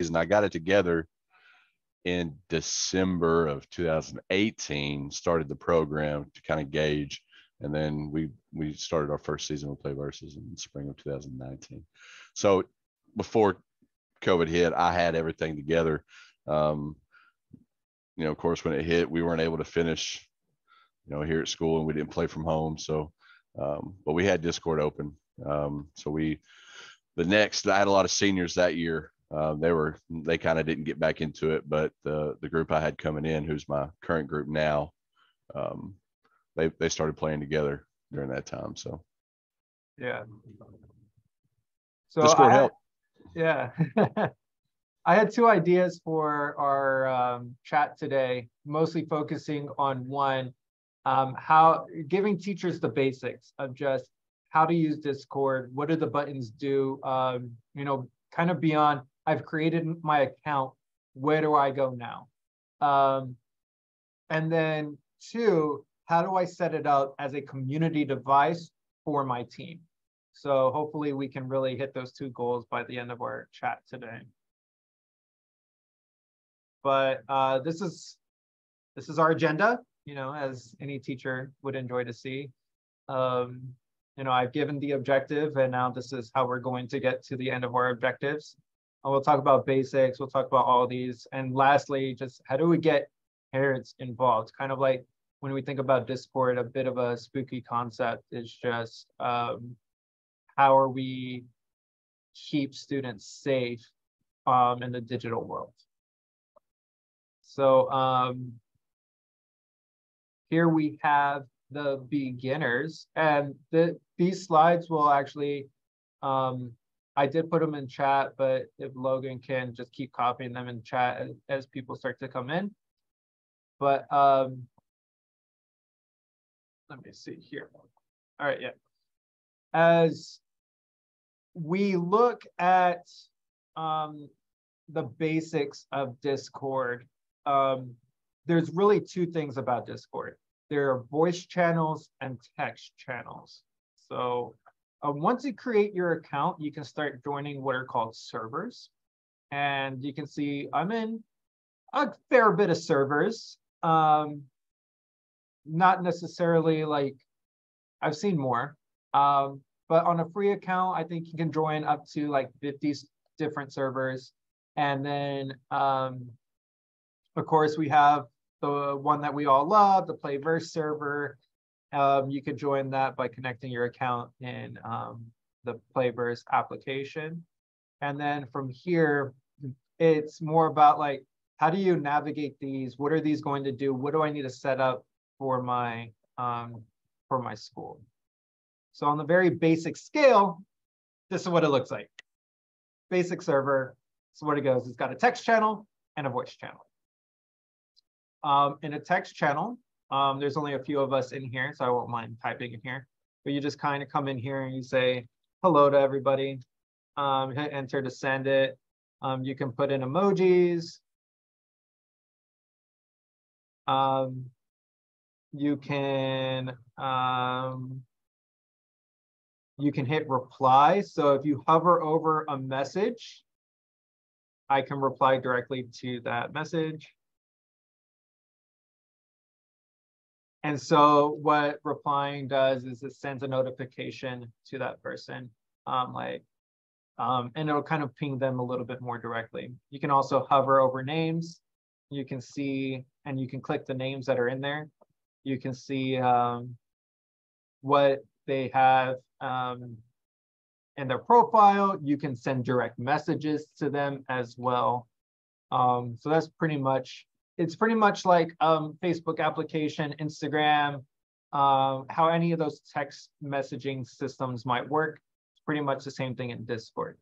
and I got it together in December of 2018, started the program to kind of gauge. And then we started our first season with Play Versus in spring of 2019. So before COVID hit, I had everything together. Of course, when it hit, we weren't able to finish, here at school, and we didn't play from home. So, but we had Discord open. So I had a lot of seniors that year. They kind of didn't get back into it, but the group I had coming in, who's my current group now, they started playing together during that time. So yeah. So Discord helped. Yeah. I had two ideas for our chat today, mostly focusing on one, how giving teachers the basics of just how to use Discord, what do the buttons do, kind of beyond, I've created my account, where do I go now? And then two, how do I set it up as a community device for my team? So hopefully we can really hit those two goals by the end of our chat today. But this is our agenda, as any teacher would enjoy to see. I've given the objective, and now this is how we're going to get to the end of our objectives. And we'll talk about basics, we'll talk about all these. And lastly, just how do we get parents involved? Kind of like when we think about Discord, a bit of a spooky concept is just how are we keep students safe in the digital world? So here we have the beginners, and these slides will actually, I did put them in chat, but if Logan can just keep copying them in chat as people start to come in. But let me see here. All right, yeah. As we look at the basics of Discord, there's really two things about Discord. There are voice channels and text channels. So once you create your account, you can start joining what are called servers. And you can see I'm in a fair bit of servers. Not necessarily like, I've seen more. But on a free account, I think you can join up to like 50 different servers. And then, of course, we have the one that we all love, the Playverse server. You could join that by connecting your account in the Playverse application. And then from here, it's more about like, how do you navigate these? What are these going to do? What do I need to set up for my school? So on the very basic scale, this is what it looks like. Basic server, so what it goes, it's got a text channel and a voice channel. In a text channel, there's only a few of us in here, so I won't mind typing in here. But you just kind of come in here and you say hello to everybody. Hit enter to send it. You can put in emojis. You can hit reply. So if you hover over a message, I can reply directly to that message. And so what replying does is it sends a notification to that person, and it'll kind of ping them a little bit more directly. You can also hover over names. You can see, and you can click the names that are in there. You can see what they have in their profile. You can send direct messages to them as well. So that's pretty much, it's pretty much like Facebook application, Instagram, how any of those text messaging systems might work. It's pretty much the same thing in Discord.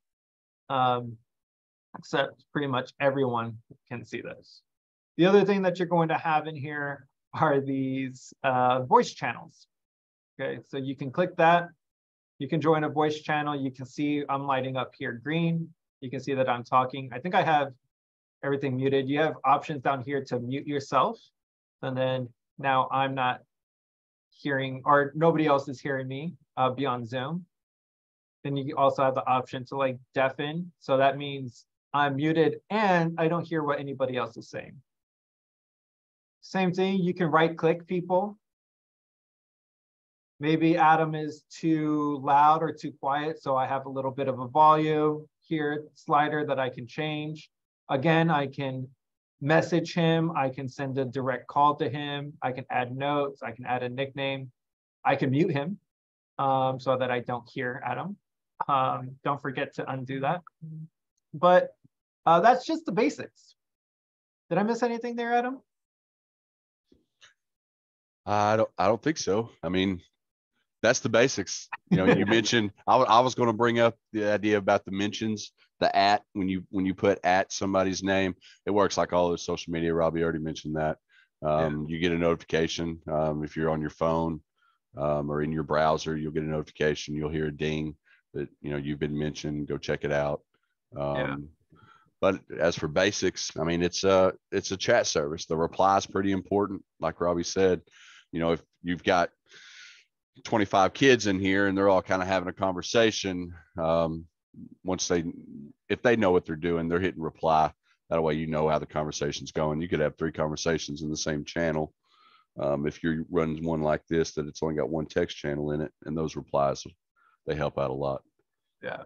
Except pretty much everyone can see this. The other thing that you're going to have in here are these voice channels. Okay, so you can click that. You can join a voice channel. You can see I'm lighting up here green. You can see that I'm talking. I think I have everything muted. You have options down here to mute yourself. And then now I'm not hearing, or nobody else is hearing me beyond Zoom. Then you also have the option to like deafen. So that means I'm muted and I don't hear what anybody else is saying. Same thing, you can right click people. Maybe Adam is too loud or too quiet, so I have a little bit of a volume here slider that I can change. Again, I can message him, I can send a direct call to him, I can add notes, I can add a nickname, I can mute him so that I don't hear Adam. Don't forget to undo that. But that's just the basics. Did I miss anything there, Adam? I don't think so. I mean, that's the basics. You know, you mentioned I was going to bring up the idea about the mentions, the at when you put at somebody's name, it works like all those social media. Robby already mentioned that. You get a notification if you're on your phone or in your browser, you'll get a notification. You'll hear a ding that you've been mentioned. Go check it out. But as for basics, I mean, it's a chat service. The reply is pretty important, like Robby said. If you've got 25 kids in here and they're all kind of having a conversation, if they know what they're doing, they're hitting reply. That way how the conversation's going. You could have 3 conversations in the same channel. If you're running one like this, that it's only got one text channel in it, and those replies, they help out a lot. Yeah.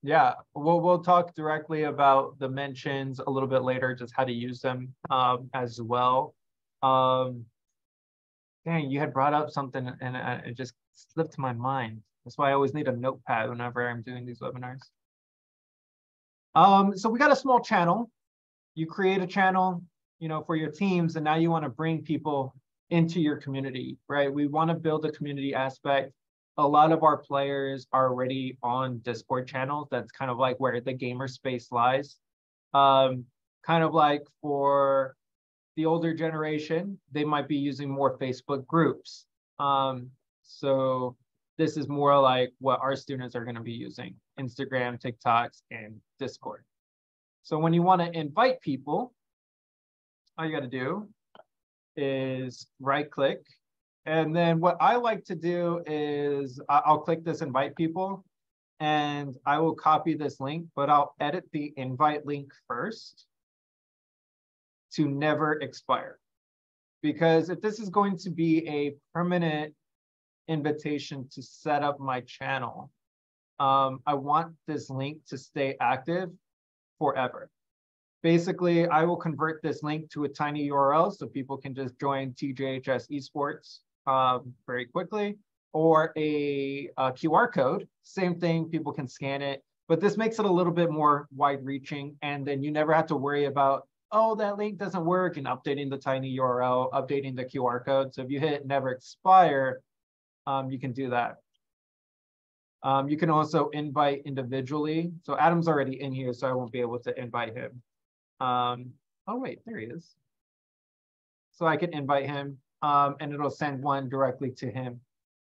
Yeah, we'll talk directly about the mentions a little bit later, just how to use them as well. Dang, you had brought up something and it just slipped my mind. That's why I always need a notepad whenever I'm doing these webinars. So we got a small channel. You create a channel, for your teams, and now you want to bring people into your community, right? We want to build a community aspect. A lot of our players are already on Discord channels. That's kind of like where the gamer space lies. Kind of like for the older generation, they might be using more Facebook groups. So this is more like what our students are going to be using: Instagram, TikToks, and Discord. So when you want to invite people, all you got to do is right click. And then what I like to do is I'll click this invite people and I will copy this link, but I'll edit the invite link first to never expire. Because if this is going to be a permanent invitation to set up my channel, I want this link to stay active forever. Basically, I will convert this link to a tiny URL so people can just join TJHS Esports very quickly, or a QR code. Same thing, people can scan it, but this makes it a little bit more wide-reaching, and then you never have to worry about, oh, that link doesn't work, and updating the tiny URL, updating the QR code. So if you hit never expire, you can do that. You can also invite individually. So Adam's already in here, so I won't be able to invite him. Oh wait, there he is. So I can invite him and it'll send one directly to him.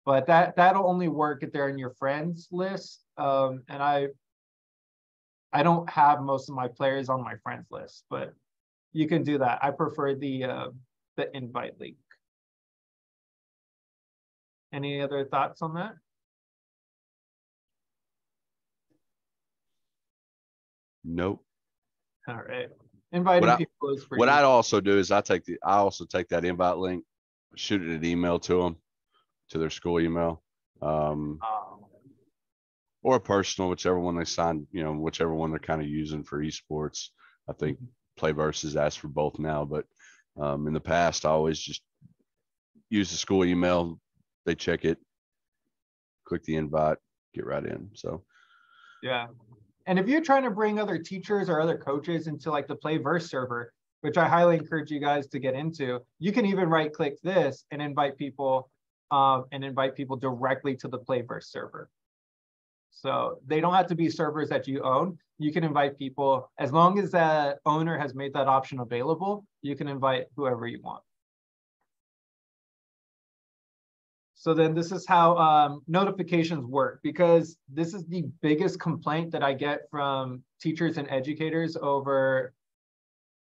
But that'll only work if they're in your friends list. And I don't have most of my players on my friends list, but you can do that. I prefer the invite link. Any other thoughts on that? Nope. All right. Inviting people is for what you. I'd also do is I also take that invite link, shoot it an email to them, to their school email, or a personal, whichever one they sign, whichever one they're kind of using for esports. I think Playverse asks for both now, but in the past, I always just use the school email. They check it, click the invite, get right in. So, yeah. And if you're trying to bring other teachers or other coaches into like the Playverse server, which I highly encourage you guys to get into, you can even right click this and invite people directly to the Playverse server. So they don't have to be servers that you own. You can invite people, as long as that owner has made that option available, you can invite whoever you want. So then this is how notifications work, because this is the biggest complaint that I get from teachers and educators over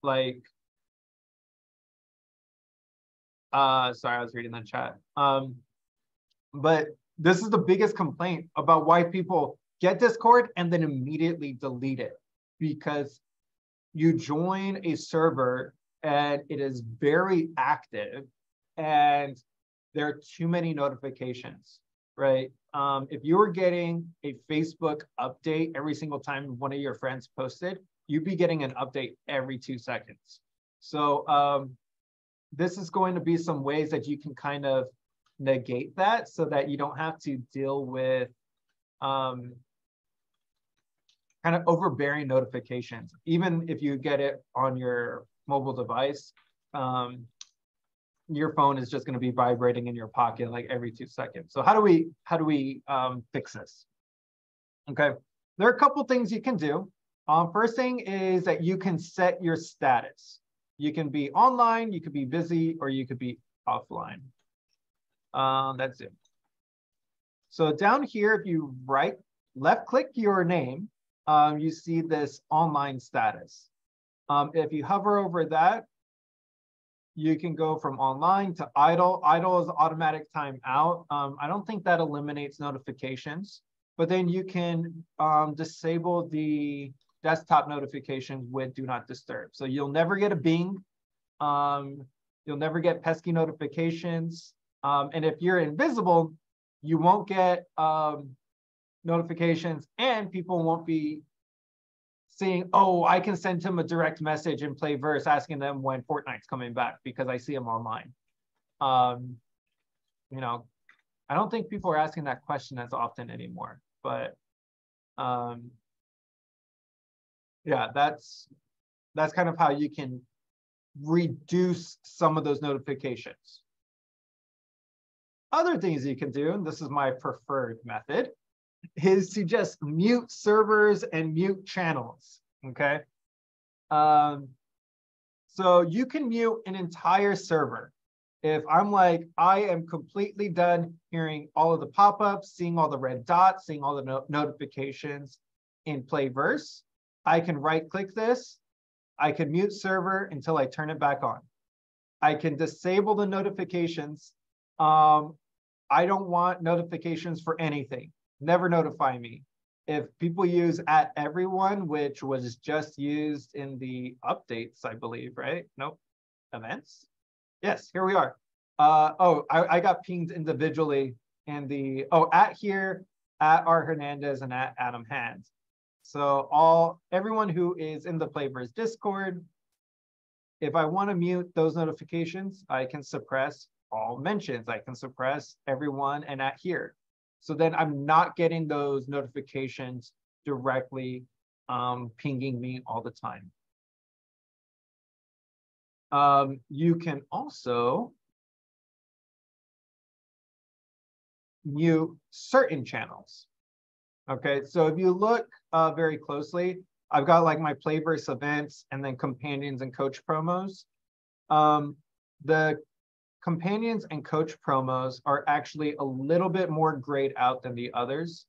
like, sorry, I was reading the chat. But this is the biggest complaint about why people get Discord and then immediately delete it, because you join a server and it is very active and there are too many notifications, right? If you were getting a Facebook update every single time one of your friends posted, you'd be getting an update every 2 seconds. So this is going to be some ways that you can kind of negate that so that you don't have to deal with kind of overbearing notifications. Even if you get it on your mobile device, your phone is just going to be vibrating in your pocket like every 2 seconds. So how do we fix this? Okay, there are a couple things you can do. First thing is that you can set your status. You can be online, you could be busy, or you could be offline. That's it. So down here, if you left click your name, you see this online status. If you hover over that, you can go from online to idle. Idle is automatic timeout. I don't think that eliminates notifications, but then you can disable the desktop notifications with do not disturb. So you'll never get a bing. You'll never get pesky notifications. And if you're invisible, you won't get notifications, and people won't be seeing, oh, I can send him a direct message and play verse asking them when Fortnite's coming back because I see him online. You know, I don't think people are asking that question as often anymore, but yeah, that's kind of how you can reduce some of those notifications. Other things you can do, and this is my preferred method, is to just mute servers and mute channels, okay? So you can mute an entire server. If I'm like, I am completely done hearing all of the pop-ups, seeing all the red dots, seeing all the notifications in Playverse, I can right-click this. I can mute server until I turn it back on. I can disable the notifications. I don't want notifications for anything. Never notify me. If people use @everyone, which was just used in the updates, I believe, right? Nope. Events? Yes, here we are. I got pinged individually in the, @here, @Hernandez, and @Adam Hands. So everyone who is in the Playverse Discord, if I want to mute those notifications, I can suppress all mentions. I can suppress everyone and @here. So then I'm not getting those notifications directly pinging me all the time. You can also mute certain channels. Okay, so if you look very closely, I've got like my Playverse events and then companions and coach promos. The companions and coach promos are actually a little bit more grayed out than the others.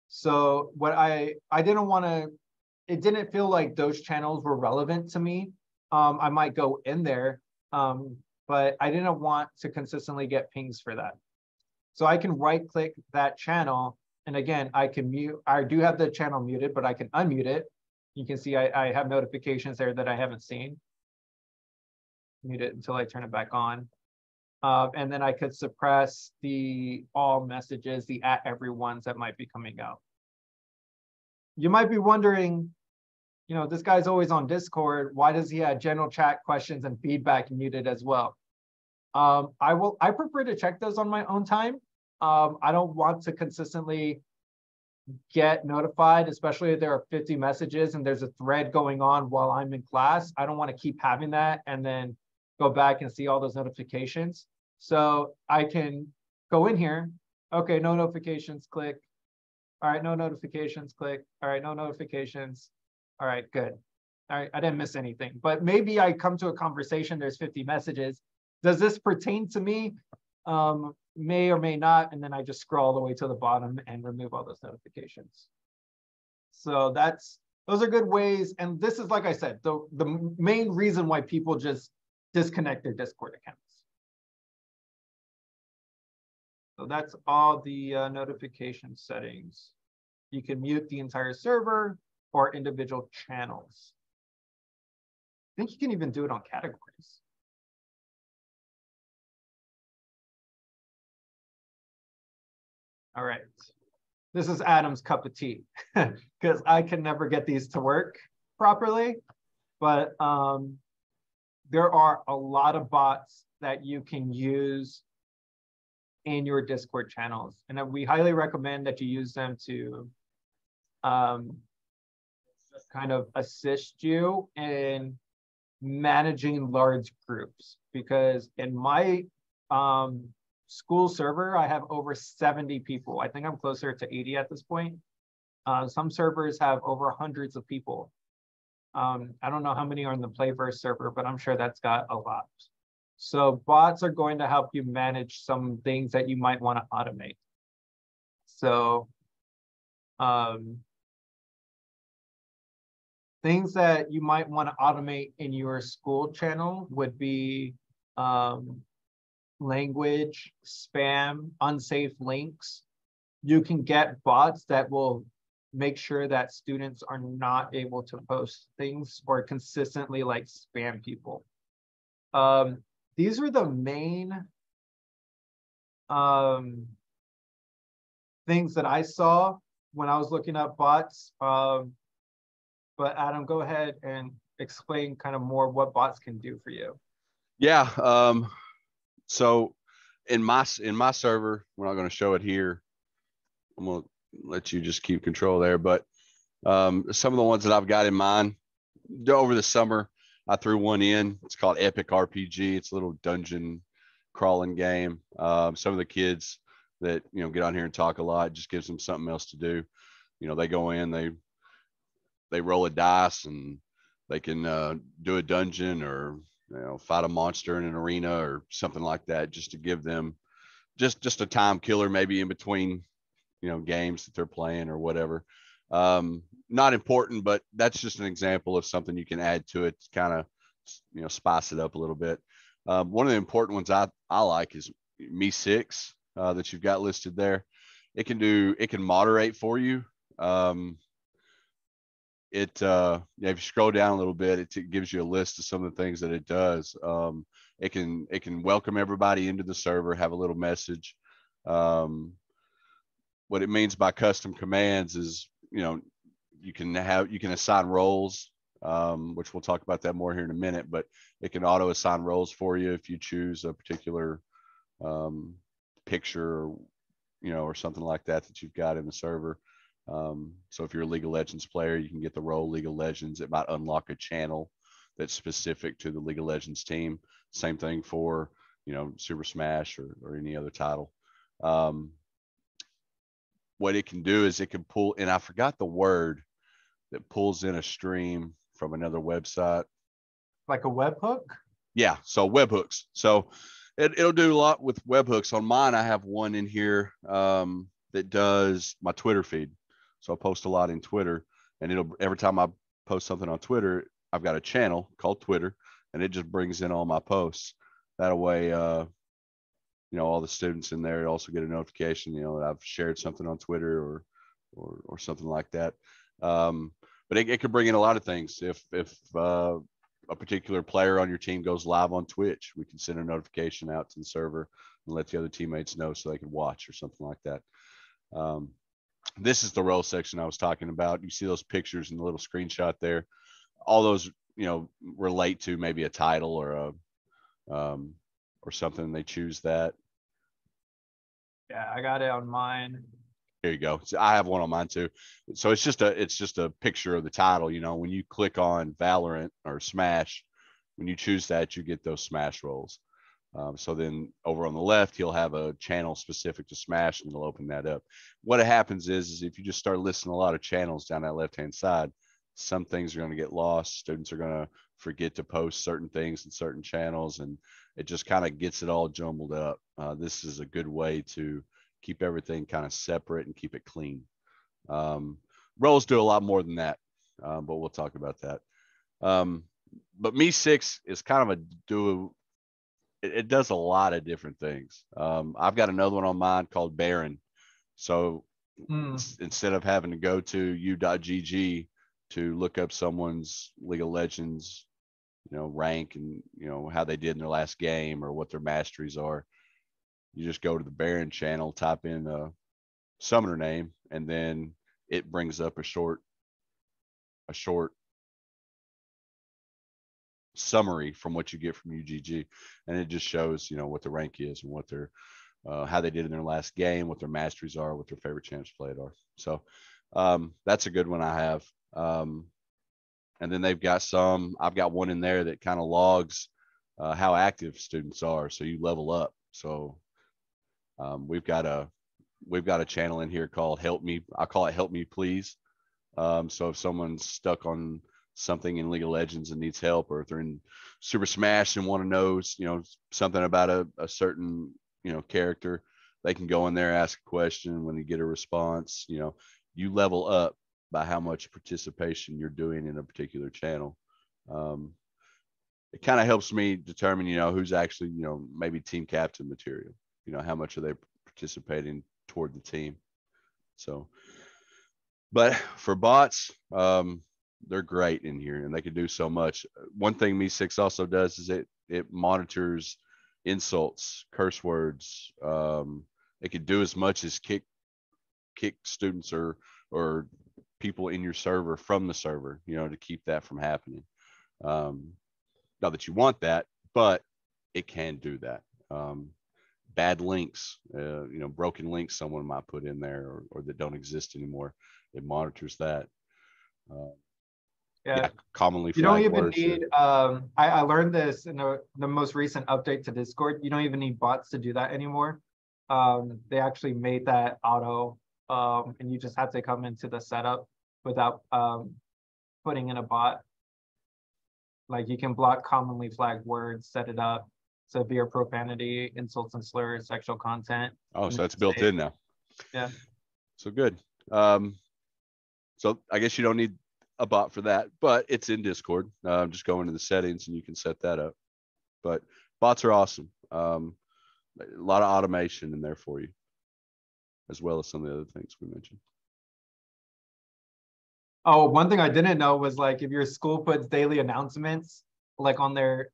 So what I didn't want to, it didn't feel like those channels were relevant to me. I might go in there, but I didn't want to consistently get pings for that. So I can right click that channel. And again, I can mute, I do have the channel muted, but I can unmute it. You can see I have notifications there that I haven't seen. Mute it until I turn it back on. And then I could suppress the all messages, the @everyone's that might be coming out. You might be wondering, you know, this guy's always on Discord. Why does he have general chat questions and feedback muted as well? I prefer to check those on my own time. I don't want to consistently get notified, especially if there are 50 messages and there's a thread going on while I'm in class. I don't want to keep having that and then go back and see all those notifications. So I can go in here. Okay, no notifications, click. All right, no notifications, click. All right, no notifications. All right, good. All right, I didn't miss anything. But maybe I come to a conversation, there's 50 messages. Does this pertain to me? May or may not. And then I just scroll all the way to the bottom and remove all those notifications. So those are good ways. And this is, like I said, the main reason why people just disconnect their Discord accounts. So that's all the notification settings You can mute the entire server or individual channels. I think you can even do it on categories. All right. This is Adam's cup of tea because I can never get these to work properly. But there are a lot of bots that you can use in your Discord channels. And we highly recommend that you use them to kind of assist you in managing large groups. Because in my school server, I have over 70 people. I think I'm closer to 80 at this point. Some servers have over hundreds of people. I don't know how many are in the Playverse server, but I'm sure that's got a lot. So bots are going to help you manage some things that you might want to automate. So things that you might want to automate in your school channel would be language, spam, unsafe links. You can get bots that will make sure that students are not able to post things or consistently like spam people. These are the main things that I saw when I was looking up bots. But Adam, go ahead and explain kind of more what bots can do for you. Yeah. So in my server, we're not going to show it here. I'm going to let you just keep control there. But some of the ones that I've got in mind over the summer, I threw one in. It's called Epic RPG. It's a little dungeon crawling game. Some of the kids that, get on here and talk a lot, just gives them something else to do. They go in, they roll a dice and they can do a dungeon or, fight a monster in an arena or something like that, just to give them just a time killer, maybe in between, games that they're playing or whatever. Not important, but that's just an example of something you can add to it to kind of, spice it up a little bit. One of the important ones I like is Me6 that you've got listed there. It can moderate for you. If you scroll down a little bit, it gives you a list of some of the things that it does. It can welcome everybody into the server, have a little message. What it means by custom commands is, you can assign roles, which we'll talk about that more here in a minute, but it can auto assign roles for you if you choose a particular picture or, or something like that you've got in the server. So if you're a League of Legends player, you can get the role League of Legends. It might unlock a channel that's specific to the League of Legends team. Same thing for, Super Smash or any other title. What it can do is it can pull, and I forgot the word that pulls in a stream from another website. Like a webhook? Yeah, so webhooks. So it'll do a lot with webhooks. On mine, I have one in here that does my Twitter feed. So I post a lot in Twitter, and every time I post something on Twitter, I've got a channel called Twitter, and it just brings in all my posts. That way, all the students in there also get a notification, that I've shared something on Twitter or something like that. But it could bring in a lot of things. If a particular player on your team goes live on Twitch, we can send a notification out to the server and let the other teammates know so they can watch or something like that. This is the role section I was talking about. You see those pictures in the little screenshot there. All those, relate to maybe a title or something. They choose that. Yeah, I got it on mine. There you go. So I have one on mine too. So it's just a picture of the title. When you click on Valorant or Smash, when you choose that, you get those Smash roles. So then over on the left, he'll have a channel specific to Smash, and it'll open that up. What happens is if you just start listing a lot of channels down that left-hand side, some things are going to get lost. Students are going to forget to post certain things in certain channels, and it just kind of gets it all jumbled up. This is a good way to keep everything kind of separate and keep it clean. Roles do a lot more than that, but we'll talk about that. But Me6 is kind of a duo. It does a lot of different things. I've got another one on mine called Baron. So Mm. Instead of having to go to u.gg to look up someone's League of Legends, rank and, how they did in their last game or what their masteries are. You just go to the Baron channel, type in a summoner name, and then it brings up a short summary from what you get from UGG, and it just shows what the rank is and what their how they did in their last game, what their masteries are, what their favorite champs played are. So that's a good one I have. And then I've got one in there that kind of logs how active students are, so you level up. So we've got a channel in here called Help Me. I call it Help Me Please. So if someone's stuck on something in League of Legends and needs help, or if they're in Super Smash and want to know, something about a certain, character, they can go in there, ask a question. When you get a response, you level up by how much participation you're doing in a particular channel. It kind of helps me determine, who's actually, maybe team captain material, how much are they participating toward the team. So, but for bots, they're great in here and they can do so much. One thing Me6 also does is it monitors insults, curse words. It could do as much as kick students or people in your server from the server, to keep that from happening. Not that you want that, but it can do that. Bad links, broken links someone might put in there or that don't exist anymore. It monitors that. Yeah, commonly you don't flagged even words. need I learned this in the most recent update to Discord. You don't even need bots to do that anymore. They actually made that auto, and you just have to come into the setup without putting in a bot. Like you can block commonly flagged words, set it up, severe profanity, insults and slurs, sexual content. Oh, so it's built in now. Yeah. So good. So I guess you don't need a bot for that, but it's in Discord. Just go into the settings and you can set that up. But bots are awesome. A lot of automation in there for you, as well as some of the other things we mentioned. Oh, one thing I didn't know was like if your school puts daily announcements like on their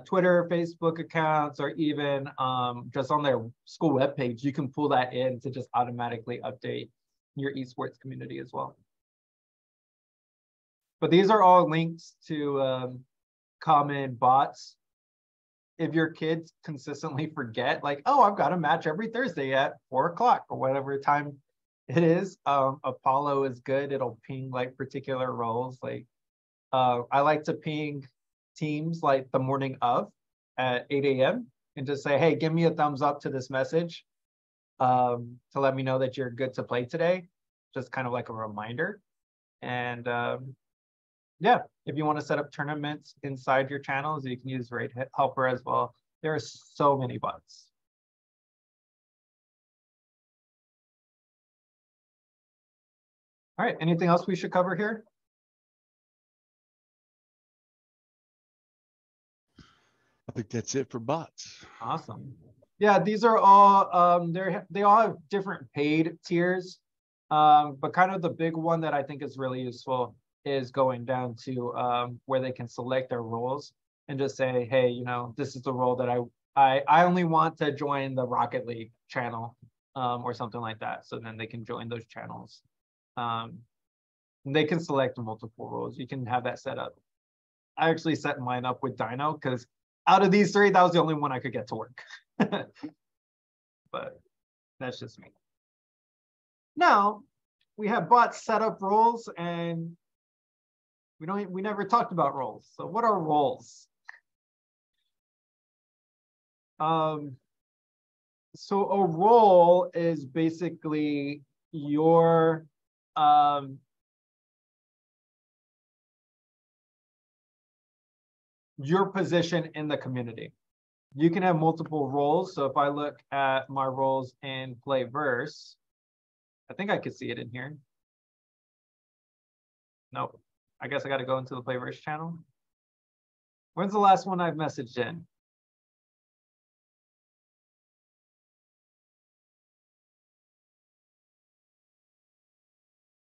Twitter, Facebook accounts, or even just on their school webpage, you can pull that in to just automatically update your esports community as well. But these are all links to common bots. If your kids consistently forget, like, oh, I've got a match every Thursday at 4 o'clock or whatever time it is, Apollo is good. It'll ping like particular roles. Like I like to ping teams like the morning of at 8 a.m. and just say, hey, give me a thumbs up to this message to let me know that you're good to play today. Just kind of like a reminder. And yeah, if you want to set up tournaments inside your channels, you can use Raid Helper as well. There are so many bots. All right, anything else we should cover here? I think that's it for bots. Awesome. Yeah, these are all they all have different paid tiers, but kind of the big one that I think is really useful is going down to where they can select their roles and just say, hey, this is the role that I only want to join the Rocket League channel or something like that. So then they can join those channels. They can select multiple roles. You can have that set up. I actually set mine up with Dino because out of these three, that was the only one I could get to work. But that's just me. Now we have bots set up roles, and we never talked about roles. So what are roles? So a role is basically your position in the community. You can have multiple roles. So if I look at my roles in Playverse, I think I could see it in here. Nope. I guess I got to go into the Playverse channel. When's the last one I've messaged in?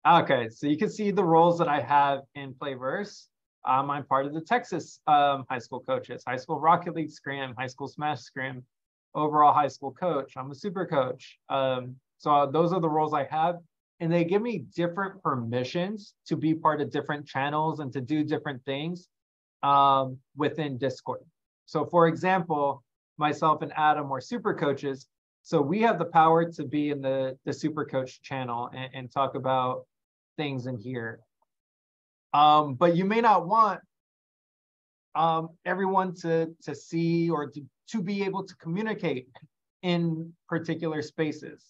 Okay, so you can see the roles that I have in Playverse. I'm part of the Texas high school coaches, high school Rocket League Scrim, high school Smash Scrim, overall high school coach. I'm a super coach. So those are the roles I have. And they give me different permissions to be part of different channels and to do different things within Discord. So for example, myself and Adam are super coaches. So we have the power to be in the super coach channel and talk about things in here. But you may not want everyone to see or to be able to communicate in particular spaces.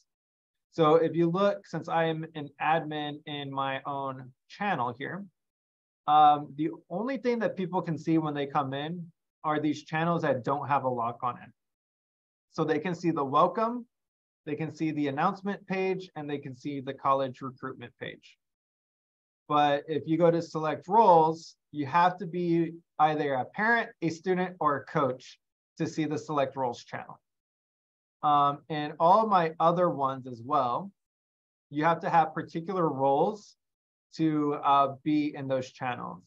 So if you look, since I am an admin in my own channel here, the only thing that people can see when they come in are these channels that don't have a lock on it. So they can see the welcome, they can see the announcement page, and they can see the college recruitment page. But if you go to select roles, you have to be either a parent, a student, or a coach to see the select roles channel. And all of my other ones as well, you have to have particular roles to be in those channels.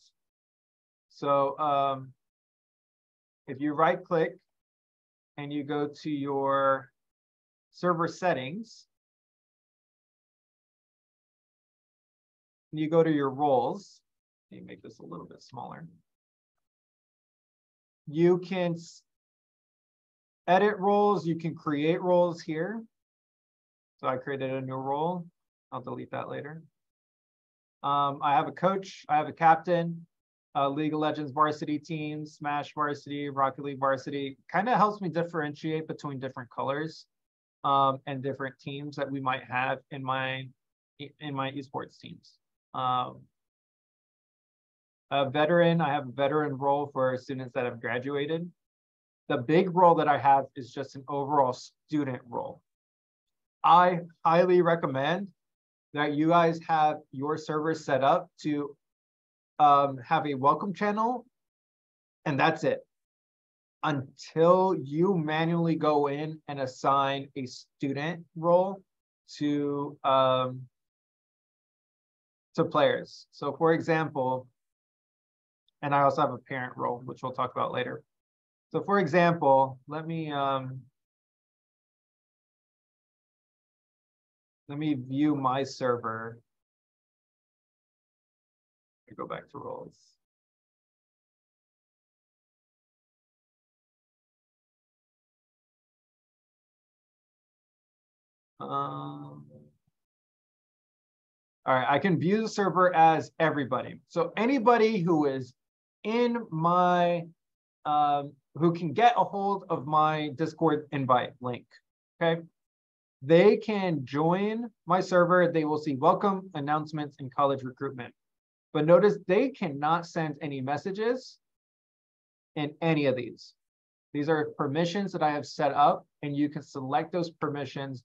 So if you right click and you go to your server settings, you go to your roles, let me make this a little bit smaller. You can edit roles, you can create roles here. So I created a new role. I'll delete that later. I have a coach, I have a captain, League of Legends varsity team, Smash varsity, Rocket League varsity. Kind of helps me differentiate between different colors and different teams that we might have in my esports teams. A veteran, I have a veteran role for students that have graduated. The big role that I have is just an overall student role. I highly recommend that you guys have your server set up to have a welcome channel, and that's it. Until you manually go in and assign a student role to players. So for example, and I also have a parent role, which we'll talk about later. So for example, let me view my server. Go back to roles. All right, I can view the server as everybody. So anybody who is in my, who can get a hold of my Discord invite link, okay? They can join my server. They will see welcome, announcements, and college recruitment. But notice they cannot send any messages in any of these. These are permissions that I have set up, and you can select those permissions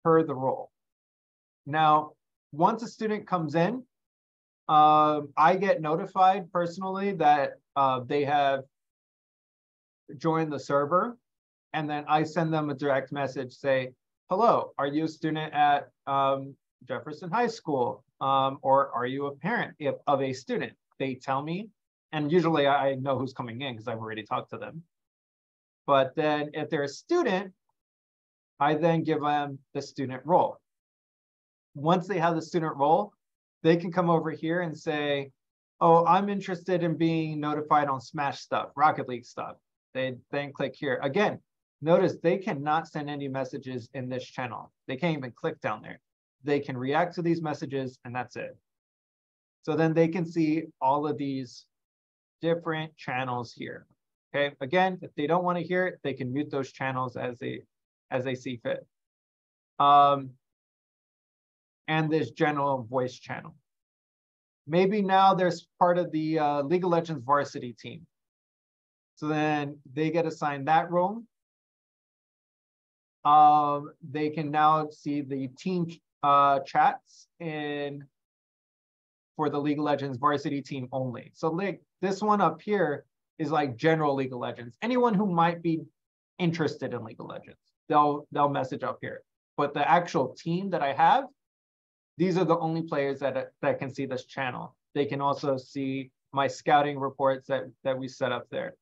per the role. Now, once a student comes in, I get notified personally that they have joined the server, and then I send them a direct message, say, hello, are you a student at Jefferson High School? Or are you a parent of a student? They tell me, and usually I know who's coming in because I've already talked to them. But then if they're a student, I then give them the student role. Once they have the student role, they can come over here and say, oh, I'm interested in being notified on Smash stuff, Rocket League stuff. They then click here. Again, notice they cannot send any messages in this channel. They can't even click down there. They can react to these messages, and that's it. So then they can see all of these different channels here. Okay, again, if they don't want to hear it, they can mute those channels as they see fit. And this general voice channel. Maybe now there's part of the League of Legends varsity team. So then they get assigned that role. They can now see the team chats for the League of Legends varsity team only. So like this one up here is like general League of Legends. Anyone who might be interested in League of Legends, they'll message up here. But the actual team that I have these are the only players that can see this channel. They can also see my scouting reports that we set up there.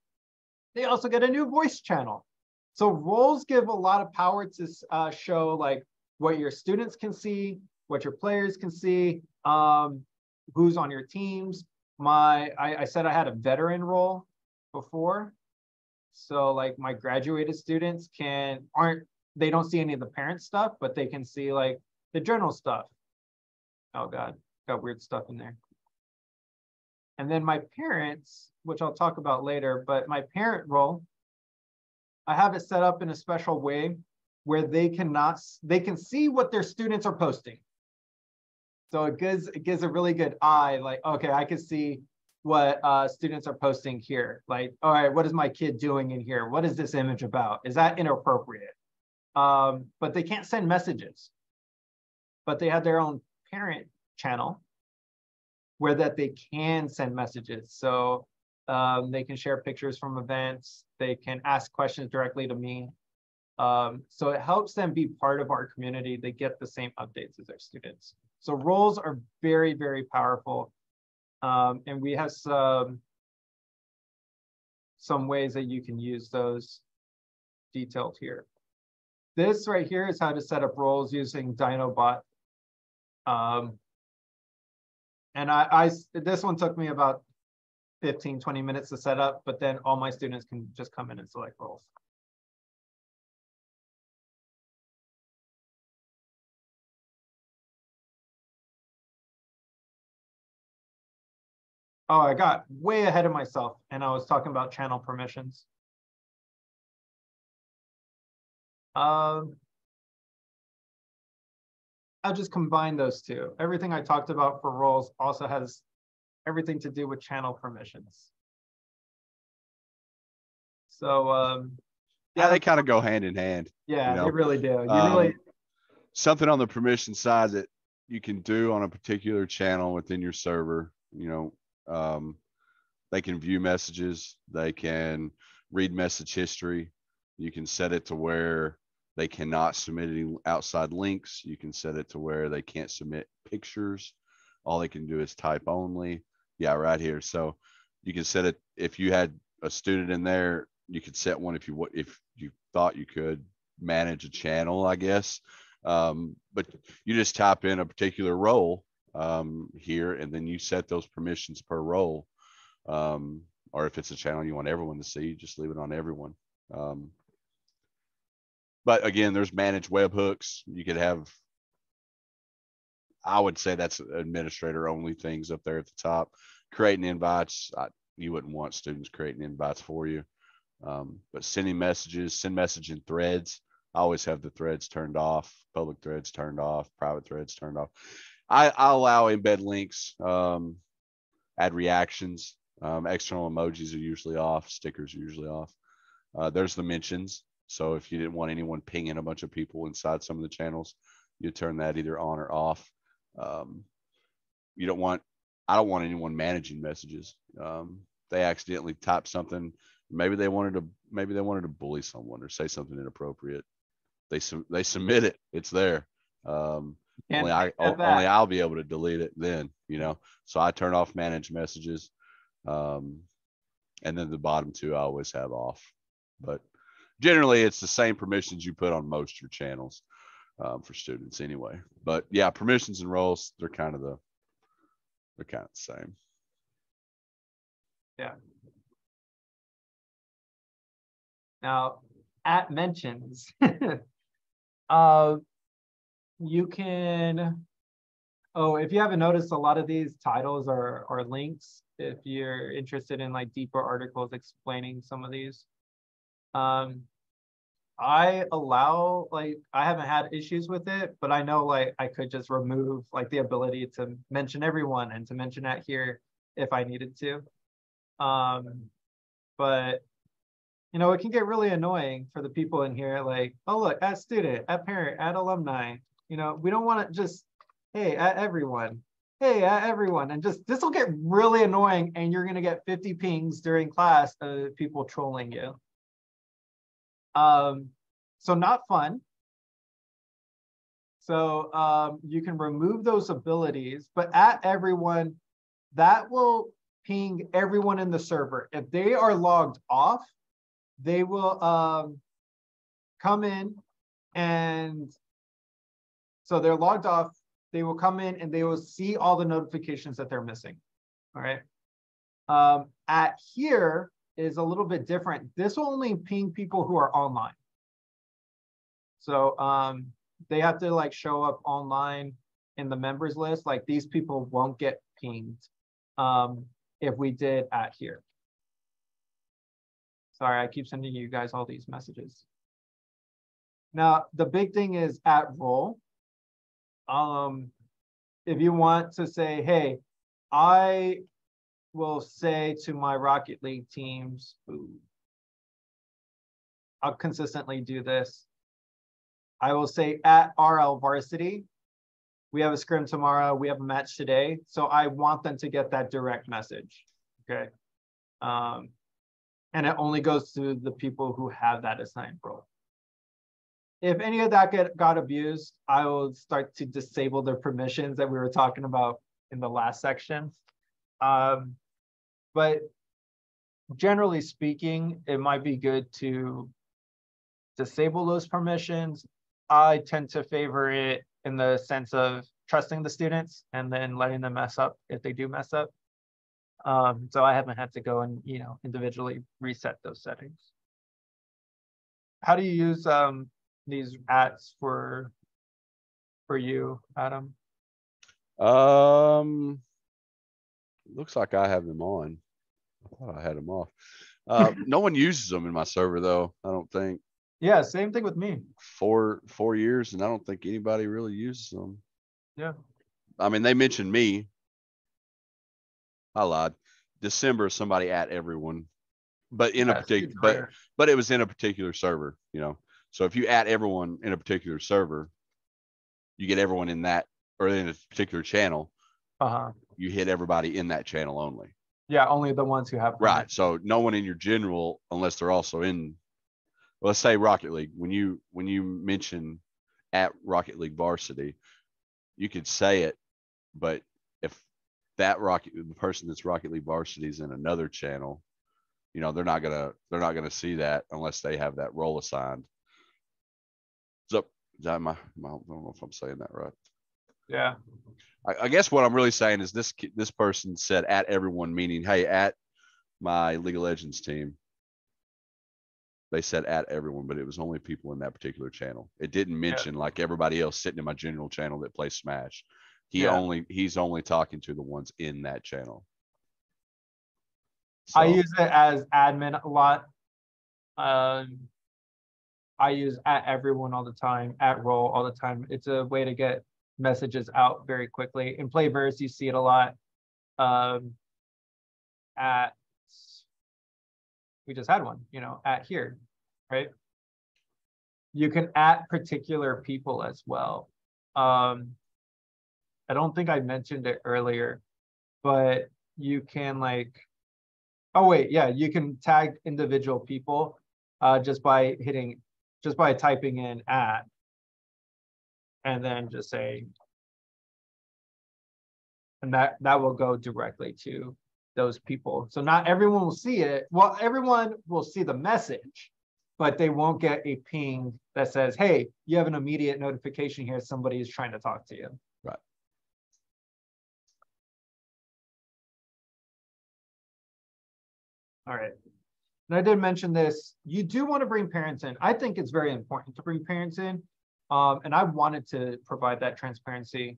They also get a new voice channel. So roles give a lot of power to show like what your students can see, what your players can see, who's on your teams. I said I had a veteran role before. So like my graduated students they don't see any of the parent stuff, but they can see like the journal stuff. Oh God, got weird stuff in there. And then my parents, which I'll talk about later, but my parent role, I have it set up in a special way where they can see what their students are posting. So it gives a really good eye, like, okay, I can see what students are posting here. Like, all right, what is my kid doing in here? What is this image about? Is that inappropriate? But they can't send messages. But they have their own parent channel where that they can send messages. So they can share pictures from events. They can ask questions directly to me. So it helps them be part of our community. They get the same updates as their students. So roles are very, very powerful. And we have some ways that you can use those detailed here. This right here is how to set up roles using DynoBot. And this one took me about 15, 20 minutes to set up, but then all my students can just come in and select roles. Oh, I got way ahead of myself and I was talking about channel permissions. I'll just combine those two. Everything I talked about for roles also has everything to do with channel permissions. So yeah, they kind of go hand in hand. Yeah, you know? They really do. Something on the permission side that you can do on a particular channel within your server, they can view messages, they can read message history. You can set it to where they cannot submit any outside links. You can set it to where they can't submit pictures. All they can do is type only. Yeah, right here. So you can set it, if you had a student in there, you could set one if you thought you could manage a channel, I guess. But you just type in a particular role here, and then you set those permissions per role. Or if it's a channel you want everyone to see, just leave it on everyone. But again, there's managed webhooks. You could have, I would say that's administrator only things up there at the top. Creating invites, you wouldn't want students creating invites for you. But sending messages, send message in threads. I always have the threads turned off, public threads turned off, private threads turned off. I allow embed links, add reactions. External emojis are usually off, stickers are usually off. There's the mentions. So if you didn't want anyone pinging a bunch of people inside some of the channels, you turn that either on or off. I don't want anyone managing messages. They accidentally type something. Maybe they wanted to bully someone or say something inappropriate. They submit it. It's there. Only I'll be able to delete it then, So I turn off managed messages. And then the bottom two I always have off. But generally it's the same permissions you put on most of your channels for students anyway. But yeah, permissions and roles, they're kind of the same. Yeah. Now, at mentions, you can, if you haven't noticed, a lot of these titles are links if you're interested in like deeper articles explaining some of these. I allow, I haven't had issues with it, but I know I could just remove the ability to mention everyone and to mention that here if I needed to. But it can get really annoying for the people in here, oh, look, at student, at parent, at alumni. We don't want to just, hey, at everyone. Hey, at everyone. And just, this will get really annoying and you're going to get 50 pings during class of people trolling you. So not fun. So you can remove those abilities, but at everyone, that will ping everyone in the server. If they are logged off, they will come in, and so they're logged off. They will come in and they will see all the notifications that they're missing. All right. At here is a little bit different. This will only ping people who are online. So they have to like show up online in the members list. Like these people won't get pinged if we did at here. Sorry, I keep sending you guys all these messages. Now, the big thing is at role. If you want to say, hey, I will say to my Rocket League teams, I'll consistently do this. I will say at RL varsity, we have a scrim tomorrow, we have a match today. So I want them to get that direct message, okay? And it only goes to the people who have that assigned role. If any of that got abused, I will start to disable their permissions that we were talking about in the last section. But generally speaking, it might be good to disable those permissions. I tend to favor it in the sense of trusting the students and then letting them mess up if they do mess up. So I haven't had to go and individually reset those settings. How do you use these ats for you, Adam? Looks like I have them on. I thought I had them off. No one uses them in my server though, I don't think. Yeah, same thing with me. 4 years, and I don't think anybody really uses them. Yeah. I mean, they mentioned me. I lied. December, somebody at everyone, but in a particular, but it was in a particular server, So if you at everyone in a particular server, you get everyone in that, or in a particular channel. You hit everybody in that channel only. Yeah, only the ones who have. Right. So no one in your general, unless they're also in. Well, let's say Rocket League. When you mention at Rocket League varsity, you could say it, but if the person that's Rocket League varsity is in another channel, they're not gonna see that unless they have that role assigned. So I don't know if I'm saying that right. Yeah. I guess what I'm really saying is this person said at everyone, meaning, hey, at my League of Legends team. They said at everyone, but it was only people in that particular channel. It didn't mention like everybody else sitting in my general channel that plays Smash. He's only talking to the ones in that channel. So, I use it as admin a lot. I use at everyone all the time, at role all the time. It's a way to get messages out very quickly. In Playverse, you see it a lot. We just had one, at here, right? You can at particular people as well. I don't think I mentioned it earlier, but you can you can tag individual people just by typing in at, and then just say, and that will go directly to those people. So not everyone will see it. Well, everyone will see the message, but they won't get a ping that says, hey, you have an immediate notification here. Somebody is trying to talk to you. Right. All right. And I did mention this. You do want to bring parents in. I think it's very important to bring parents in. And I wanted to provide that transparency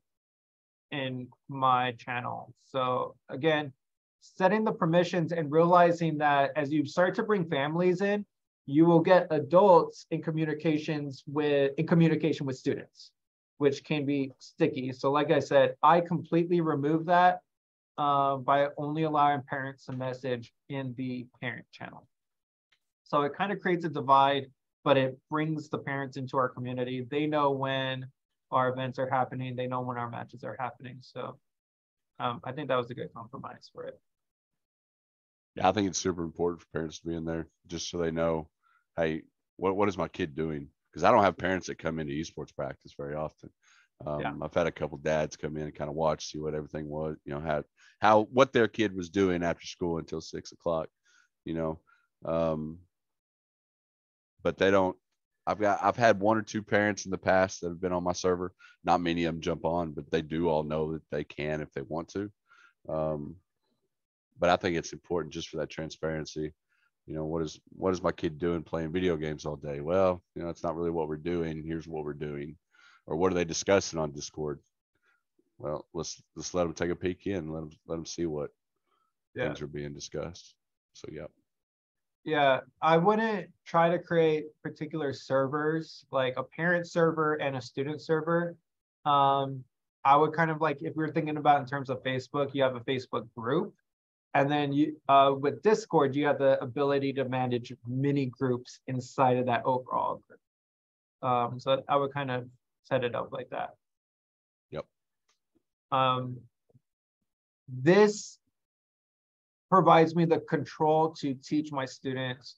in my channel. So again, setting the permissions and realizing that as you start to bring families in, you will get adults in communication with students, which can be sticky. So like I said, I completely remove that by only allowing parents to message in the parent channel. So it kind of creates a divide, but it brings the parents into our community. They know when our events are happening. They know when our matches are happening. So I think that was a good compromise for it. Yeah, I think it's super important for parents to be in there just so they know, hey, what is my kid doing? because I don't have parents that come into esports practice very often. Yeah. I've had a couple dads come in and kind of watch, see what everything was, you know, what their kid was doing after school until 6 o'clock, you know. But they don't. I've had one or two parents in the past that have been on my server. Not many of them jump on, but they do all know that they can if they want to. But I think it's important just for that transparency. You know, what is my kid doing playing video games all day? Well, you know, it's not really what we're doing. Here's what we're doing. Or what are they discussing on Discord? Well, let's let them take a peek in. Let them see what things are being discussed. So, yeah. Yeah, I wouldn't try to create particular servers, like a parent server and a student server. I would kind of like, if we're thinking about in terms of Facebook, you have a Facebook group. And then you, with Discord, you have the ability to manage mini groups inside of that overall group. So I would kind of set it up like that. Yep. This provides me the control to teach my students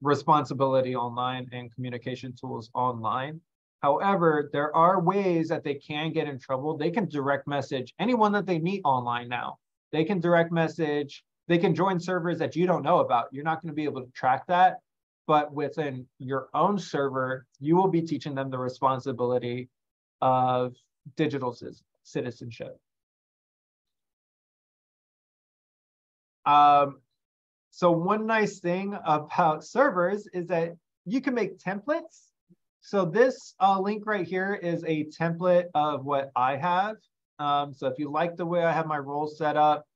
responsibility online and communication tools online. However, there are ways that they can get in trouble. They can direct message anyone that they meet online now. They can direct message, they can join servers that you don't know about. You're not going to be able to track that. But within your own server, you will be teaching them the responsibility of digital citizenship. So one nice thing about servers is that you can make templates. So this link right here is a template of what I have. So if you like the way I have my roles set up,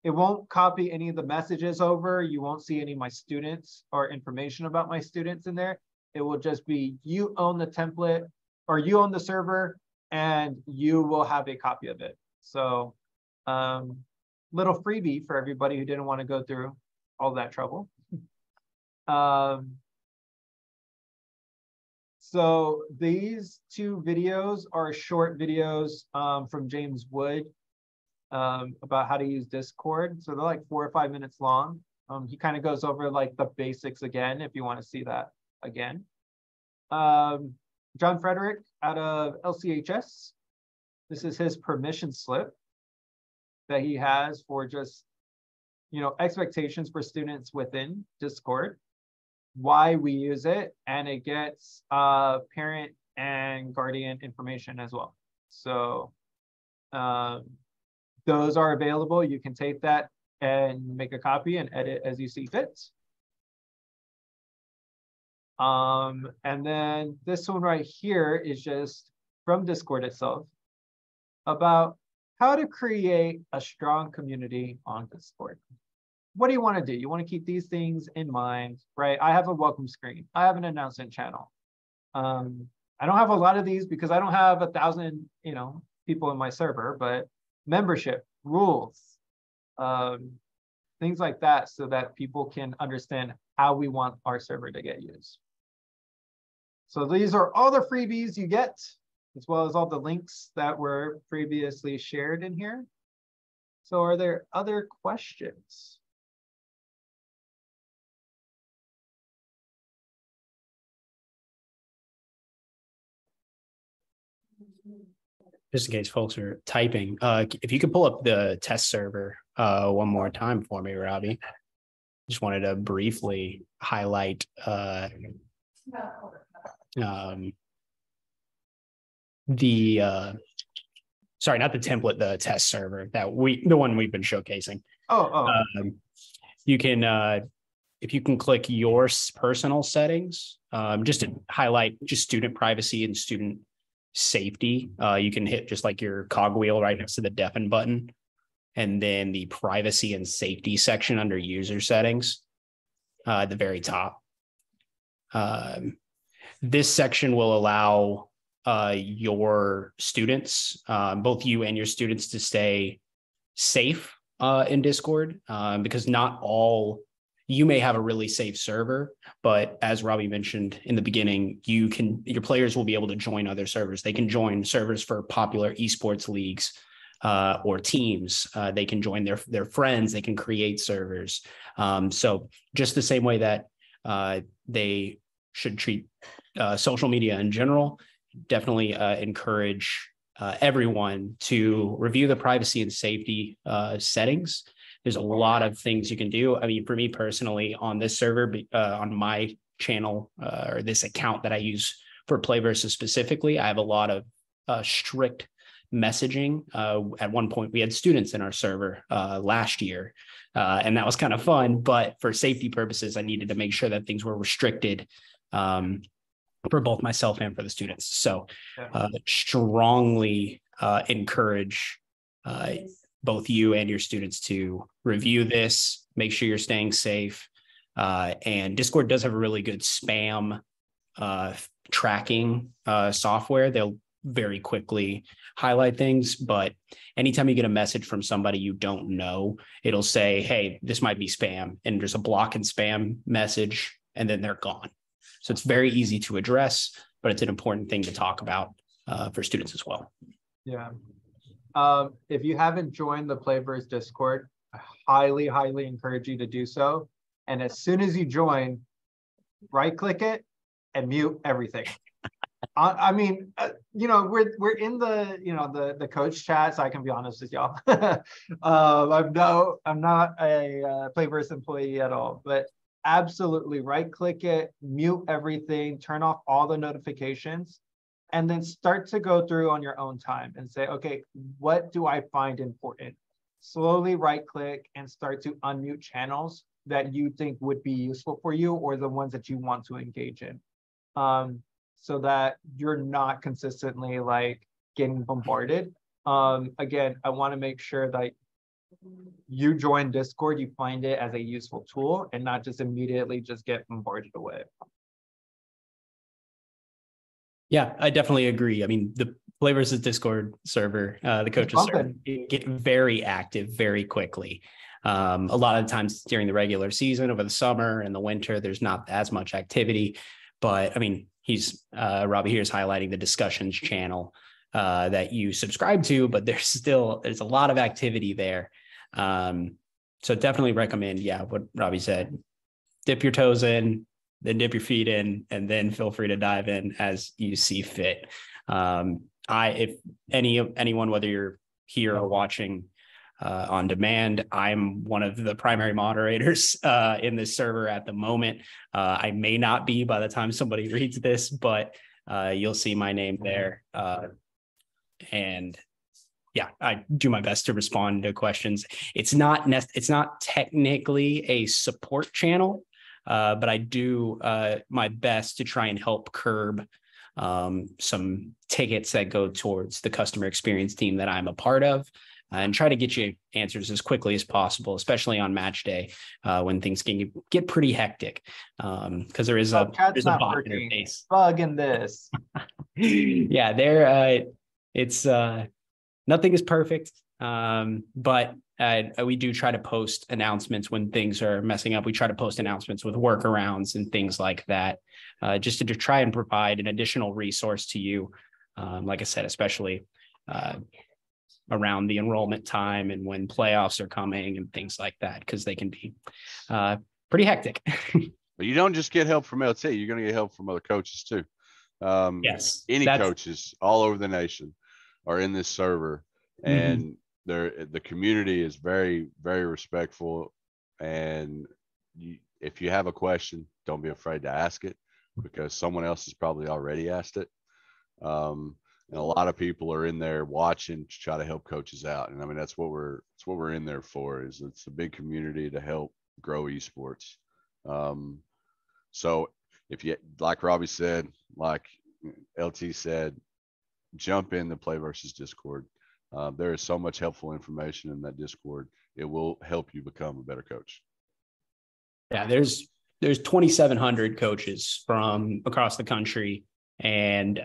it won't copy any of the messages over. You won't see any of my students or information about my students in there. It will just be you own the template or you own the server and you will have a copy of it. So little freebie for everybody who didn't want to go through all that trouble. So these two videos are short videos from James Wood about how to use Discord. So they're like 4 or 5 minutes long. He kind of goes over like the basics again, if you want to see that again. John Frederick out of LCHS. This is his permission slip that he has for just, you know, expectations for students within Discord, why we use it, and it gets parent and guardian information as well. So those are available. You can take that and make a copy and edit as you see fit. And then this one right here is just from Discord itself about how to create a strong community on Discord. What do you want to do? You want to keep these things in mind, right? I have a welcome screen. I have an announcement channel. I don't have a lot of these because I don't have 1,000, you know, people in my server, but membership, rules, things like that, so that people can understand how we want our server to get used. So these are all the freebies you get, as well as all the links that were previously shared in here. So are there other questions? Just in case folks are typing, if you could pull up the test server one more time for me, Robby. Just wanted to briefly highlight sorry, not the template, the test server the one we've been showcasing. You can if you can click your personal settings, just to highlight just student privacy and student safety, you can hit just like your cogwheel right next to the deafen button, and then the privacy and safety section under user settings at the very top. This section will allow your students, both you and your students, to stay safe in Discord, because not all, you may have a really safe server, but as Robby mentioned in the beginning, your players will be able to join other servers. They can join servers for popular esports leagues, or teams. They can join their friends. They can create servers. So just the same way that they should treat social media in general, definitely encourage everyone to review the privacy and safety settings. There's a lot of things you can do. I mean, for me personally, on this server, on my channel or this account that I use for Play Versus specifically, I have a lot of strict messaging. At one point, we had students in our server last year, and that was kind of fun. But for safety purposes, I needed to make sure that things were restricted for both myself and for the students. So strongly encourage both you and your students to review this, make sure you're staying safe. And Discord does have a really good spam tracking software. They'll very quickly highlight things, but anytime you get a message from somebody you don't know, it'll say, hey, this might be spam, and there's a block and spam message, and then they're gone. So it's very easy to address, but it's an important thing to talk about for students as well. Yeah. If you haven't joined the Playverse Discord, I highly, highly encourage you to do so. And as soon as you join, right-click it and mute everything. I mean, you know, we're in the, you know, the coach chat, so I can be honest with y'all. I'm not a Playverse employee at all, but absolutely right-click it, mute everything, turn off all the notifications, and then start to go through on your own time and say, okay, what do I find important? Slowly right-click and start to unmute channels that you think would be useful for you or the ones that you want to engage in. So that you're not consistently like getting bombarded. Again, I want to make sure that you join Discord, you find it as a useful tool and not just immediately just get bombarded away. Yeah, I definitely agree. I mean, the Play Versus Discord server, the coaches server, get very active very quickly. A lot of times during the regular season, over the summer and the winter, there's not as much activity. But I mean, Robby here is highlighting the discussions channel that you subscribe to, but there's a lot of activity there. So definitely recommend, what Robby said, dip your toes in, then dip your feet in, and then feel free to dive in as you see fit. If anyone, whether you're here or watching on demand, I'm one of the primary moderators in this server at the moment. I may not be by the time somebody reads this, but you'll see my name there. And yeah, I do my best to respond to questions. It's not technically a support channel, but I do my best to try and help curb some tickets that go towards the customer experience team that I'm a part of, and try to get you answers as quickly as possible, especially on match day when things can get pretty hectic, because there's a bot interface. Bug in this. Yeah, it's nothing is perfect, but we do try to post announcements when things are messing up. We try to post announcements with workarounds and things like that, just to try and provide an additional resource to you. Like I said, especially around the enrollment time and when playoffs are coming and things like that, because they can be pretty hectic. But you don't just get help from LT, you're going to get help from other coaches too. Yes, coaches all over the nation are in this server, and the community is very, very respectful. And if you have a question, don't be afraid to ask it, because someone else has probably already asked it. And a lot of people are in there watching to try to help coaches out. And I mean, that's what we're in there for, is it's a big community to help grow esports. So if you, like Robby said, like LT said, jump in the Play Versus Discord. There is so much helpful information in that Discord. It will help you become a better coach. Yeah, there's 2,700 coaches from across the country and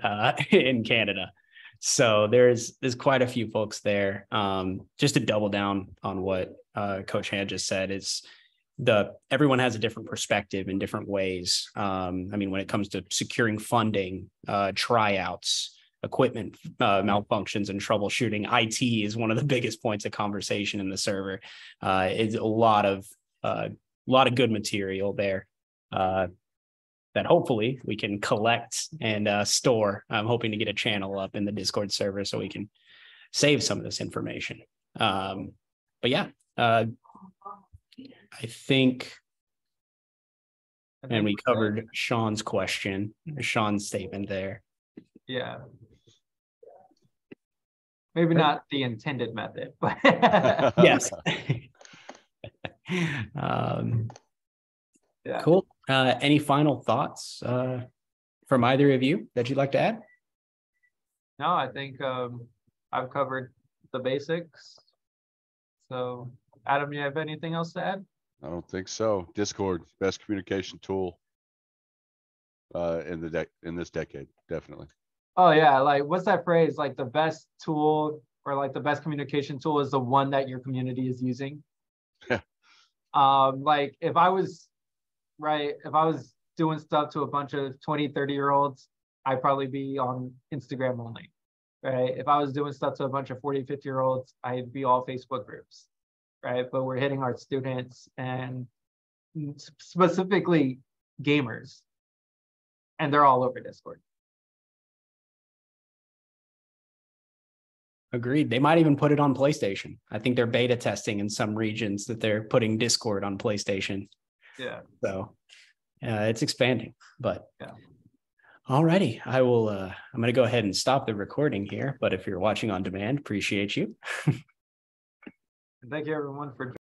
in Canada. So there's quite a few folks there. Just to double down on what Coach Han just said, is everyone has a different perspective in different ways. I mean, when it comes to securing funding, tryouts, equipment malfunctions and troubleshooting. IT is one of the biggest points of conversation in the server. It's a lot of good material there that hopefully we can collect and store. I'm hoping to get a channel up in the Discord server so we can save some of this information. But yeah, I think, and we covered Sean's question, Sean's statement there. Yeah. Maybe not the intended method, but yes. Yeah. Cool. Any final thoughts from either of you that you'd like to add? No, I think I've covered the basics. So, Adam, you have anything else to add? I don't think so. Discord, best communication tool in this decade, definitely. Oh yeah, like what's that phrase? Like the best tool or like the best communication tool is the one that your community is using. Like if I was doing stuff to a bunch of 20, 30-year-olds, I'd probably be on Instagram only. Right? If I was doing stuff to a bunch of 40, 50-year-olds, I'd be all Facebook groups. Right? But we're hitting our students and specifically gamers. And they're all over Discord. Agreed. They might even put it on PlayStation. I think they're beta testing in some regions that they're putting Discord on PlayStation. Yeah. So it's expanding, but yeah. Alrighty. I will, I'm going to go ahead and stop the recording here, but if you're watching on demand, appreciate you. Thank you everyone for